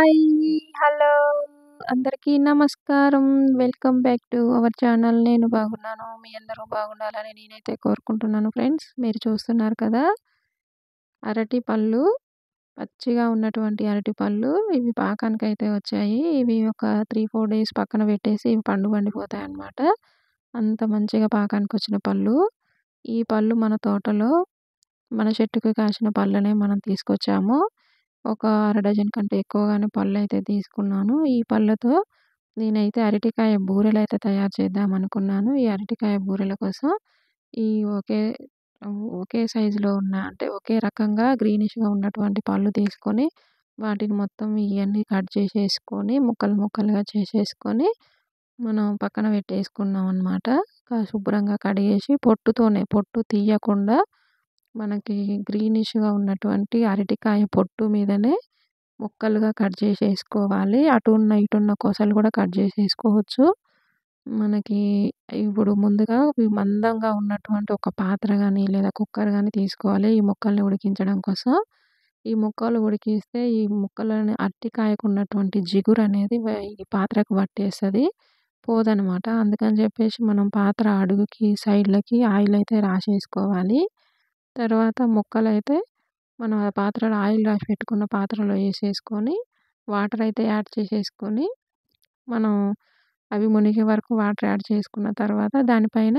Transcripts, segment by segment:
Hi! Hello! అందరికీ నమస్కారం. Welcome back to our channel. నేను బాగున్నాను. మీ అందరూ బాగుండాలని నేనైతే కోరుకుంటున్నాను ఫ్రెండ్స్. మీరు చూస్తున్నారు కదా! అరటి పళ్ళు, పచ్చిగా ఉన్నటువంటి అరటి పళ్ళు ఇవి పాకానికైతే వచ్చాయి. ఇవి ఒక 3, 4 డేస్ పక్కన పెట్టేసి ఇవి పండు పండిపోతాయన్నమాట. అంత మంచిగా పాకానికొచ్చిన పళ్ళు. ఈ పళ్ళు మన తోటలో మన చెట్టుకి కాసిన పళ్ళనే మనం తీసుకొచ్చాము. ఒక అర డజన్ కంటే ఎక్కువగానే పళ్ళైతే తీసుకున్నాను. ఈ పళ్ళతో నేనైతే అరటికాయ బూరెలైతే తయారు చేద్దామనుకున్నాను. ఈ అరటికాయ బూరెల కోసం ఈ ఒకే సైజులో ఉన్న అంటే ఒకే రకంగా గ్రీనిష్‌గా ఉన్నటువంటి పళ్ళు తీసుకొని, వాటిని మొత్తం ఇయన్నీ కట్ చేసేసుకొని, ముక్కలు ముక్కలుగా చేసేసుకొని, మనం పక్కన పెట్టేసుకున్నాం అనమాట. శుభ్రంగా కడిగేసి పొట్టు తీయకుండా మనకి గ్రీనిష్‌గా ఉన్నటువంటి అరటికాయ పొట్టు మీదనే ముక్కలుగా కట్ చేసేసుకోవాలి. అటున్న ఇటున్న కొసలు కూడా కట్ చేసేసుకోవచ్చు. మనకి ఇప్పుడు ముందుగా ఈ మందంగా ఉన్నటువంటి ఒక పాత్ర గానీ, లేదా కుక్కర్ గానీ తీసుకోవాలి ఈ ముక్కల్ని ఉడికించడం కోసం. ఈ ముక్కలు ఉడికిస్తే ఈ ముక్కలని అరటికాయకు ఉన్నటువంటి జిగురనేది ఈ పాత్రకు పట్టేస్తది. పోదనమాట. అందుకని చెప్పేసి మనం పాత్ర అడుగుకి, సైడ్‌లకి ఆయిలయితే రాసేసుకోవాలి. తర్వాత ముక్కలైతే మనం ఆ పాత్రలో ఆయిల్ రాసి పెట్టుకున్న పాత్రలో ఏసేసుకొని, వాటరైతే యాడ్ చేసేసుకొని, మనం అవి మునిగే వరకు వాటర్ యాడ్ చేసుకున్న తర్వాత దానిపైన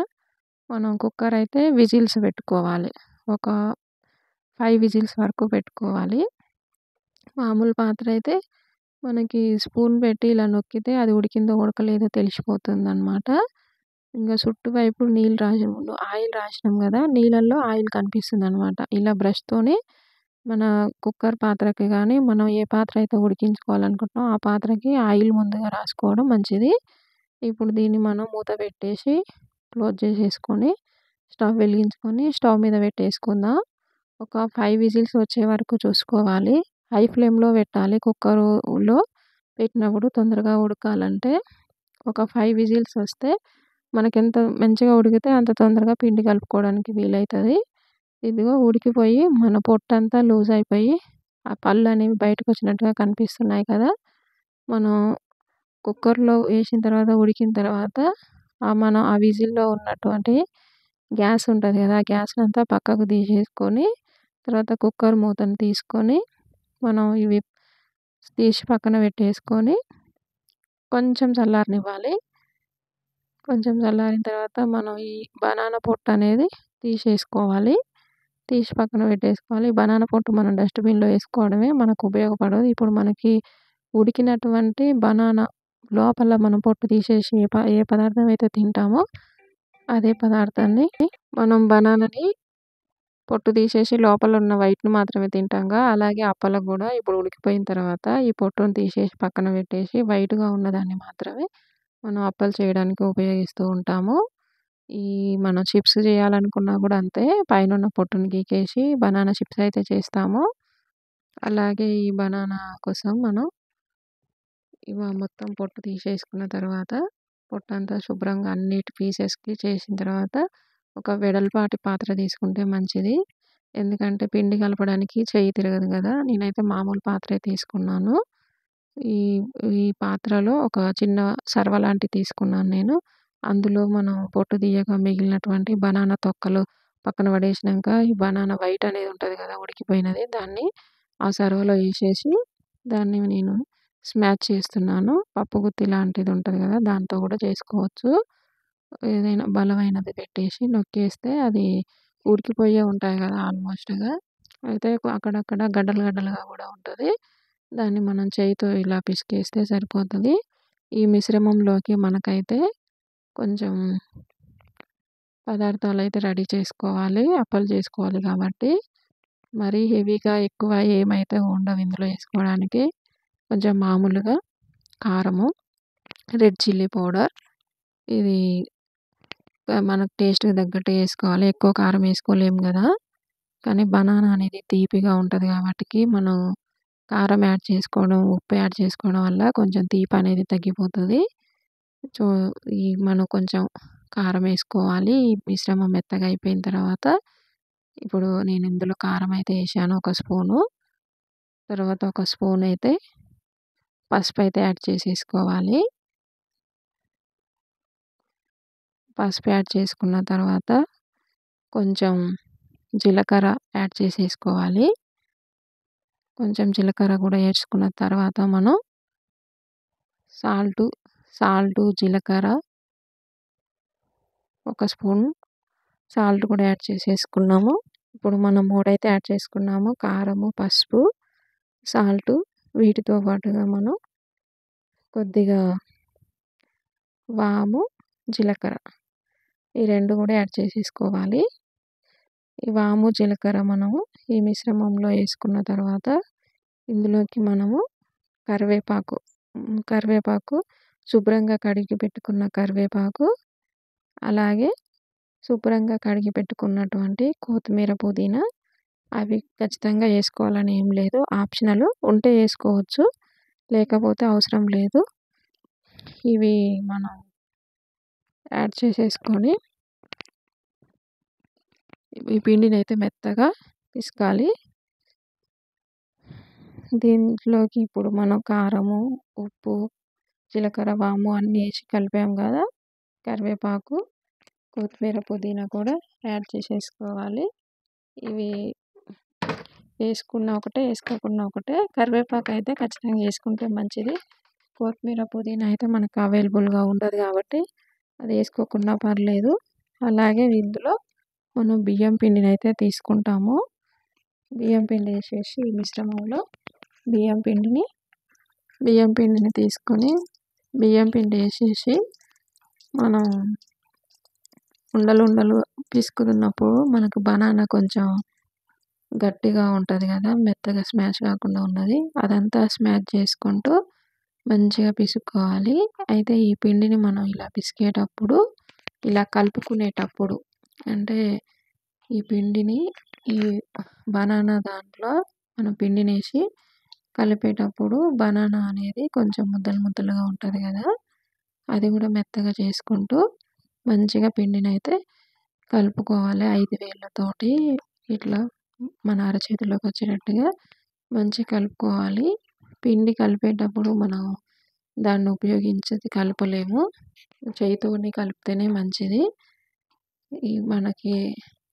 మనం కుక్కర్ అయితే విజిల్స్ పెట్టుకోవాలి. ఒక 5 విజిల్స్ వరకు పెట్టుకోవాలి. మామూలు పాత్ర అయితే మనకి స్పూన్ పెట్టి ఇలా నొక్కితే అది ఉడికిందో ఉడకలేదో తెలిసిపోతుందనమాట. ఇంగ చుట్టువైపు ఆయిల్ రాసినాం గదా! నీళ్ళల్లో ఆయిల్ కనిపిస్తుందనమాట. ఇలా బ్రష్‌తోని మన కుక్కర్ పాత్రకి గానీ, మనం ఏ పాత్ర అయితే ఉడికించుకోవాలనుకుంటున్నామో ఆ పాత్రకి ఆయిల్ ముందుగా రాసుకోవడం మంచిది. ఇప్పుడు దీన్ని మనం మూత పెట్టేసి క్లోజ్ చేసేసుకొని, స్టవ్ వెలిగించుకొని స్టవ్ మీద పెట్టేసుకుందాం. ఒక 5 విజిల్స్ వచ్చే వరకు చూసుకోవాలి. హై ఫ్లేమ్‌లో పెట్టాలి కుక్కరులో పెట్టినప్పుడు తొందరగా ఉడకాలంటే. ఒక 5 విజిల్స్ వస్తే మనకెంత మంచిగా ఉడికితే అంత తొందరగా పిండి కలుపుకోవడానికి వీలైతది. ఇదిగో ఉడికిపోయి మన పొట్టంతా లూజ్ అయిపోయి, ఆ పళ్ళనేవి బయటకొచ్చినట్టుగా కనిపిస్తున్నాయి కదా! మనం కుక్కర్‌లో ఏసిన తర్వాత ఉడికిన తర్వాత మనం ఆ విజిల్‌లో ఉన్నటువంటి గ్యాస్ ఉంటది కదా! ఆ గ్యాస్‌నంతా పక్కకు తీసేసుకొని, తర్వాత కుక్కర్ మూతను తీసుకొని, మనం ఇవి తీసి పక్కన పెట్టేసుకొని, కొంచెం చల్లారనివ్వాలి. కొంచెం చల్లారిన తర్వాత మనం ఈ బనానా పొట్టనేది తీసేసుకోవాలి. తీసి పక్కన పెట్టేసుకోవాలి. ఈ బనానా పొట్టు మనం డస్ట్‌బిన్‌లో ఏసుకోవడమే మనకు ఉపయోగపడదు. ఇప్పుడు మనకి ఉడికినటువంటి బనానా లోపల మనం పొట్టు తీసేసి ఏ పదార్థం అయితే తింటామో అదే పదార్థాన్ని మనం బనానాని పొట్టు తీసేసి లోపల ఉన్న వైట్‌ని మాత్రమే తింటాంగా, అలాగే అప్పలకు గూడా ఇప్పుడు ఉడికిపోయిన తర్వాత ఈ పొట్టుని తీసేసి పక్కన పెట్టేసి వైట్‌గా ఉన్నదాన్ని మాత్రమే మనం అప్పలు చేయడానికి ఉపయోగిస్తూ ఉంటాము. ఈ మనం చిప్స్ చేయాలనుకున్నా గూడా అంతే. పైనున్న పొట్టుని గీకేసి బనానా చిప్స్ అయితే చేస్తాము. అలాగే ఈ బనానా కోసం మనం మొత్తం పొట్టు తీసేసుకున్న తర్వాత, పొట్టంతా శుభ్రంగా అన్నిటి పీసెస్‌కి చేసిన తర్వాత, ఒక వెడల్పాటి పాత్ర తీసుకుంటే మంచిది. ఎందుకంటే పిండి కలపడానికి చెయ్యి తిరగదు గదా! నేనైతే మామూలు పాత్రే తీసుకున్నాను. ఈ ఈ పాత్రలో ఒక చిన్న సర్వ లాంటిది తీసుకున్నాను నేను. అందులో మనం పొట్టు తీయగా మిగిలినటువంటి బనానా తొక్కలు పక్కన పడేసినంక, ఈ బనానా వైట్ అనేది ఉంటది గదా! ఉడికిపోయినది. దాన్ని ఆ సర్వలో ఏసేసి, దాన్ని నేను స్మాష్ చేస్తున్నాను. పప్పు గుత్తి లాంటిది ఉంటది గదా! దాంతో గూడా చేసుకోవచ్చు. ఏదైనా బలమైనది పెట్టేసి నొక్కేస్తే అది ఉడికిపోయే ఉంటాయి గదా! ఆల్మోస్ట్‌గా. అయితే అక్కడక్కడ గడ్డలు గడ్డలుగా గూడా ఉంటది. దాన్ని మనం చేయితో ఇలా పిసికేస్తే సరిపోతది. ఈ మిశ్రమంలోకి మనకైతే కొంచెం పదార్థాలైతే రెడీ చేసుకోవాలి. అప్పలు చేసుకోవాలి కాబట్టి, మరీ హెవీగా ఎక్కువ ఏమైతే ఉండవు ఇందులో ఏసుకోవడానికి. కొంచెం మామూలుగా కారము, రెడ్ చిల్లీ పౌడర్ ఇది మనకు టేస్ట్‌కి తగ్గట్టు ఏసుకోవాలి. ఎక్కువ కారం ఏసుకోలేము గదా! కానీ బనానా అనేది తీపిగా ఉంటది కాబట్టికి మనం కారం యాడ్ చేసుకోవడం, ఉప్పు యాడ్ చేసుకోవడం వల్ల కొంచెం తీపనేది తగ్గిపోతది. సో, మనం కొంచెం కారం ఏసుకోవాలి. ఈ మిశ్రమం మెత్తగా అయిపోయిన తర్వాత, ఇప్పుడు నేను ఇందులో కారం అయితే ఏశాను ఒక స్పూను. తర్వాత ఒక స్పూనయితే పసుపు అయితే యాడ్ చేసేసుకోవాలి. పసుపు యాడ్ చేసుకున్న తర్వాత కొంచెం జీలకర్ర యాడ్ చేసేసుకోవాలి. కొంచెం జీలకర్ర కూడా వేసుకున్న తర్వాత మనం సాల్టు, జీలకర్ర, ఒక స్పూన్ సాల్ట్ కూడా యాడ్ చేసేసుకున్నాము. ఇప్పుడు మనం 3 అయితే యాడ్ చేసుకున్నాము. కారము, పసుపు, సాల్టు. వీటితో పాటుగా మనం కొద్దిగా వాము, జీలకర్ర ఈ 2 కూడా యాడ్ చేసేసుకోవాలి. ఈ వాము, జీలకర్ర మనము ఈ మిశ్రమంలో వేసుకున్న తర్వాత ఇందులోకి మనము కరివేపాకు శుభ్రంగా కడిగి పెట్టుకున్న కరివేపాకు, అలాగే శుభ్రంగా కడిగి పెట్టుకున్నటువంటి కొత్తిమీర, పుదీనా అవి ఖచ్చితంగా వేసుకోవాలని ఏం లేదు. ఆప్షనల్. ఉంటే వేసుకోవచ్చు, లేకపోతే అవసరం లేదు. ఇవి మనం యాడ్ చేసేసుకొని ఈ పిండిని అయితే మెత్తగా పిసకాలి. దీంట్లోకి ఇప్పుడు మనం కారము, ఉప్పు, జీలకర్ర, వాము అన్నీ వేసి కలిపాం కదా. కరివేపాకు, కొత్తిమీర, పుదీనా కూడా యాడ్ చేసేసుకోవాలి. ఇవి వేసుకున్న ఒకటే, వేసుకోకున్న ఒకటే. కరివేపాకు అయితే ఖచ్చితంగా వేసుకుంటే మంచిది. కొత్తిమీర, పుదీనా అయితే మనకు అవైలబుల్గా ఉండదు కాబట్టి అది వేసుకోకున్నా పర్లేదు. అలాగే ఇందులో మనం బియ్యం పిండిని అయితే తీసుకుంటాము. బియ్యం పిండి వేసేసి ఈ మిశ్రమంలో బియ్యం పిండిని తీసుకొని బియ్యం పిండి వేసేసి మనం ఉండలు పిసుకుతున్నప్పుడు మనకు బనానా కొంచెం గట్టిగా ఉంటుంది కదా, మెత్తగా స్మాష్ కాకుండా ఉన్నది అదంతా స్మాష్ చేసుకుంటూ మంచిగా పిసుక్కోవాలి. అయితే ఈ పిండిని మనం ఇలా పిసికేటప్పుడు, ఇలా కలుపుకునేటప్పుడు, అంటే ఈ పిండిని ఈ బనానా దాంట్లో మనం పిండిని వేసి కలిపేటప్పుడు బనానా అనేది కొంచెం ముద్దలుగా ఉంటుంది కదా, అది కూడా మెత్తగా చేసుకుంటూ మంచిగా పిండిని అయితే కలుపుకోవాలి. 5 వేళ్ళతోటి ఇట్లా మన అరచేతిలోకి వచ్చేటట్టుగా మంచిగా కలుపుకోవాలి. పిండి కలిపేటప్పుడు మనం దాన్ని ఉపయోగించి కలపలేము, చేయితోని కలిపితేనే మంచిది. మనకి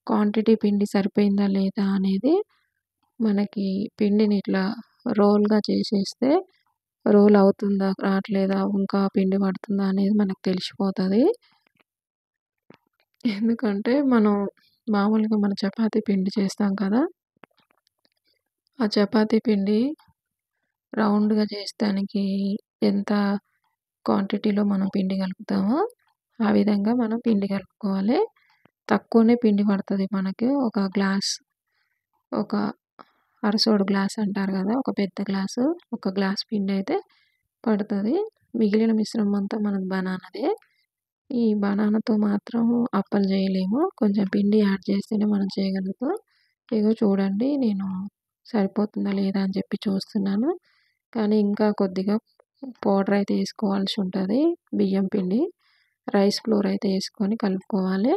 క్వాంటిటీ పిండి సరిపోయిందా లేదా అనేది మనకి పిండిని ఇట్లా రోల్గా చేసేస్తే రోల్ అవుతుందా, రావట్లేదా, ఇంకా పిండి పడుతుందా అనేది మనకు తెలిసిపోతుంది. ఎందుకంటే మనం మామూలుగా మన చపాతీ పిండి చేస్తాం కదా, ఆ చపాతీ పిండి రౌండ్గా చేస్తానికి ఎంత క్వాంటిటీలో మనం పిండి కలుపుతామో ఆ విధంగా మనం పిండి కలుపుకోవాలి. తక్కువనే పిండి పడుతుంది మనకి. ఒక అరసోడు గ్లాస్ అంటారు కదా, ఒక పెద్ద గ్లాసు, ఒక గ్లాస్ పిండి అయితే పడుతుంది. మిగిలిన మిశ్రమం అంతా మనకు బనానాదే. ఈ బనానాతో మాత్రం అప్పలు చేయలేము, కొంచెం పిండి యాడ్ చేస్తేనే మనం చేయగలుగుతాం. ఇగో చూడండి, నేను సరిపోతుందా లేదా అని చెప్పి చూస్తున్నాను, కానీ ఇంకా కొద్దిగా పౌడర్ అయితే వేసుకోవాల్సి ఉంటుంది. బియ్యం పిండి, రైస్ ఫ్లోర్ అయితే వేసుకొని కలుపుకోవాలి.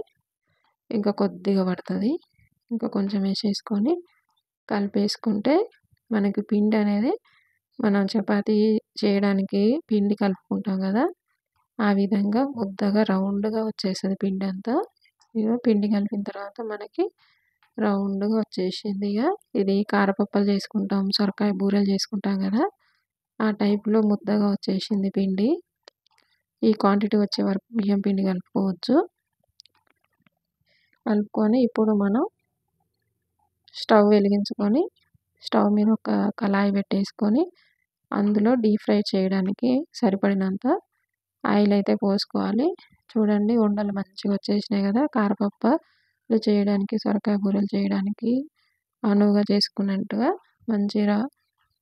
ఇంకా కొద్దిగా పడుతుంది, ఇంకా కొంచెం వేసేసుకొని కలిపేసుకుంటే మనకి పిండి అనేది మనం చపాతీ చేయడానికి పిండి కలుపుకుంటాం కదా, ఆ విధంగా ముద్దగా రౌండ్గా వచ్చేస్తుంది పిండి అంతా. ఇక పిండి కలిపిన తర్వాత మనకి రౌండ్గా వచ్చేసింది. ఇక ఇది కారపప్పలు చేసుకుంటాం, సొరకాయ బూరెలు చేసుకుంటాం కదా, ఆ టైప్లో ముద్దగా వచ్చేసింది పిండి. ఈ క్వాంటిటీ వచ్చే వరకు బియ్యం పిండి కలుపుకోవచ్చు. కలుపుకొని ఇప్పుడు మనం స్టవ్ వెలిగించుకొని స్టవ్ మీద ఒక కళాయి పెట్టేసుకొని అందులో డీప్ ఫ్రై చేయడానికి సరిపడినంత ఆయిల్ అయితే పోసుకోవాలి. చూడండి, ఉండలు మంచిగా వచ్చేసినాయి కదా. కారపప్పులు చేయడానికి, సొరకాయ బూరెలు చేయడానికి అనువుగా చేసుకున్నట్టుగా మంచిగా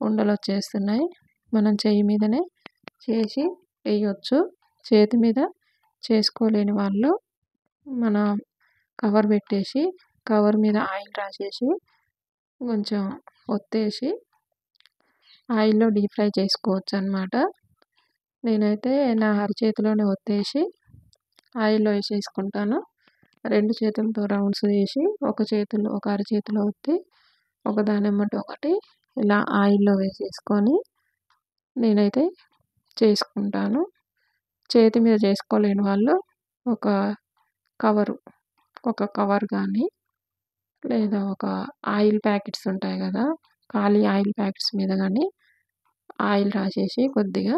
ఉండలు వచ్చేస్తున్నాయి. మనం చెయ్యి మీదనే చేసి వేయొచ్చు. చేతి మీద చేసుకోలేని వాళ్ళు మన కవర్ పెట్టేసి కవర్ మీద ఆయిల్ రాసేసి కొంచెం ఒత్తేసి ఆయిల్లో డీప్ ఫ్రై చేసుకోవచ్చు అన్నమాట. నేనైతే నా అరచేతిలోనే ఒత్తేసి ఆయిల్లో వేసేసుకుంటాను. 2 చేతులతో రౌండ్స్ వేసి ఒక అరచేతిలో ఒత్తి ఒకదాని వెంబడి ఒకటి ఇలా ఆయిల్లో వేసేసుకొని నేనైతే చేసుకుంటాను. చేతి మీద చేసుకోలేని వాళ్ళు ఒక కవరు, ఒక కవర్ గానీ, లేదా ఒక ఆయిల్ ప్యాకెట్స్ ఉంటాయి గదా! ఖాళీ ఆయిల్ ప్యాకెట్స్ మీద గానీ ఆయిల్ రాసేసి కొద్దిగా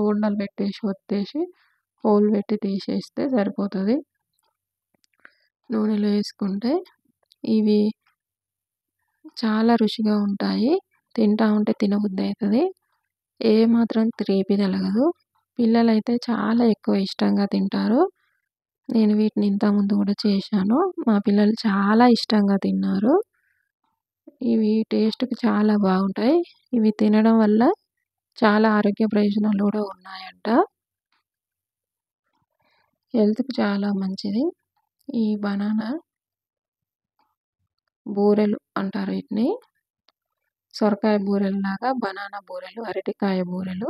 ఉండలు పెట్టేసి ఒత్తేసి హోల్ పెట్టి తీసేస్తే సరిపోతది. నూనెలో ఏసుకుంటే ఇవి చాలా రుచిగా ఉంటాయి. తింటా ఉంటే తినబుద్దయితది. ఏమాత్రం త్రేపి తలగదు. పిల్లలైతే చాలా ఎక్కువ ఇష్టంగా తింటారు. నేను వీటిని ఇంతకుముందు గూడా చేశాను. మా పిల్లలు చాలా ఇష్టంగా తిన్నారు. ఇవి టేస్ట్‌కి చాలా బాగుంటాయి. ఇవి తినడం వల్ల చాలా ఆరోగ్య ప్రయోజనాలు గూడా ఉన్నాయంట. హెల్త్‌కి చాలా మంచిది. ఈ బనానా బూరెలు అంటారు వీటిని. సొరకాయ బూరెల్లాగా బనానా బూరెలు, అరటికాయ బూరెలు.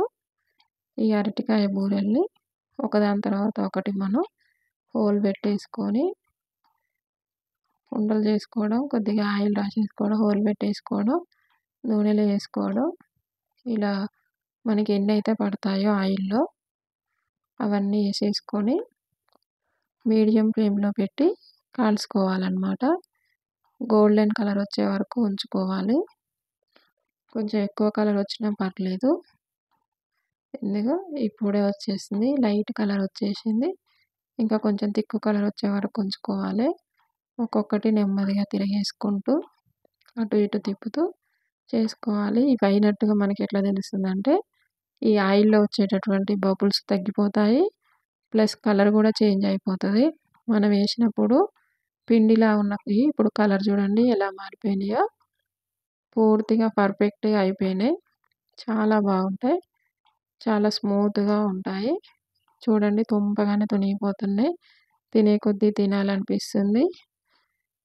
ఈ అరటికాయ బూరెల్ని ఒకదాని తర్వాత ఒకటి మనం హోల్ పెట్టేసుకొని ఉండలు చేసుకోవడం, కొద్దిగా ఆయిల్ రాసేసుకోవడం, హోల్ పెట్టేసుకోవడం, నూనెలో ఏసుకోవడం. ఇలా మనకి ఎన్నైతే పడతాయో ఆయిల్‌లో అవన్నీ ఏసేసుకొని మీడియం ఫ్లేమ్‌లో పెట్టి కాల్చుకోవాలనమాట. గోల్డెన్ కలర్ వచ్చే వరకు ఉంచుకోవాలి. కొంచెం ఎక్కువ కలర్ వచ్చినా పర్లేదు. ఇదిగో ఇప్పుడే వచ్చేసింది. లైట్ కలర్ వచ్చేసింది. ఇంకా కొంచెం తిక్కు కలర్ వచ్చే వరకు ఉంచుకోవాలి. ఒక్కొక్కటి నెమ్మదిగా తిరిగేసుకుంటూ అటు ఇటు తిప్పుతూ చేసుకోవాలి. ఇవి అయినట్టుగా మనకెట్లా తెలుస్తుందంటే, ఈ ఆయిల్‌లో వచ్చేటటువంటి బబుల్స్ తగ్గిపోతాయి. ప్లస్ కలర్ గూడా చేంజ్ అయిపోతది. మనం ఏసినప్పుడు పిండిలా ఉన్నవి ఇప్పుడు కలర్ చూడండి ఎలా మారిపోయినాయో. పూర్తిగా పర్ఫెక్ట్‌గా అయిపోయినాయి. చాలా బాగుంటాయి. చాలా స్మూత్‌గా ఉంటాయి. చూడండి తుంపగానే తునిగిపోతున్నాయి. తినే కొద్దీ తినాలనిపిస్తుంది.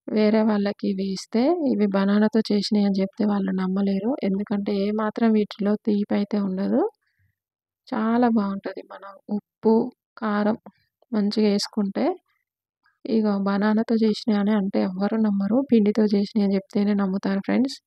వేరే వాళ్ళకి ఇవి ఇస్తే ఇవి బనానాతో చేసినయి అని చెప్తే వాళ్ళు నమ్మలేరు. ఎందుకంటే ఏమాత్రం వీటిలో తీపైతే ఉండదు. చాలా బాగుంటది. మనం ఉప్పు, కారం మంచిగా ఏసుకుంటే ఇగ బనానాతో చేసినయి అని అంటే ఎవ్వరు నమ్మరు. పిండితో చేసినయి అని చెప్తేనే నమ్ముతారు ఫ్రెండ్స్.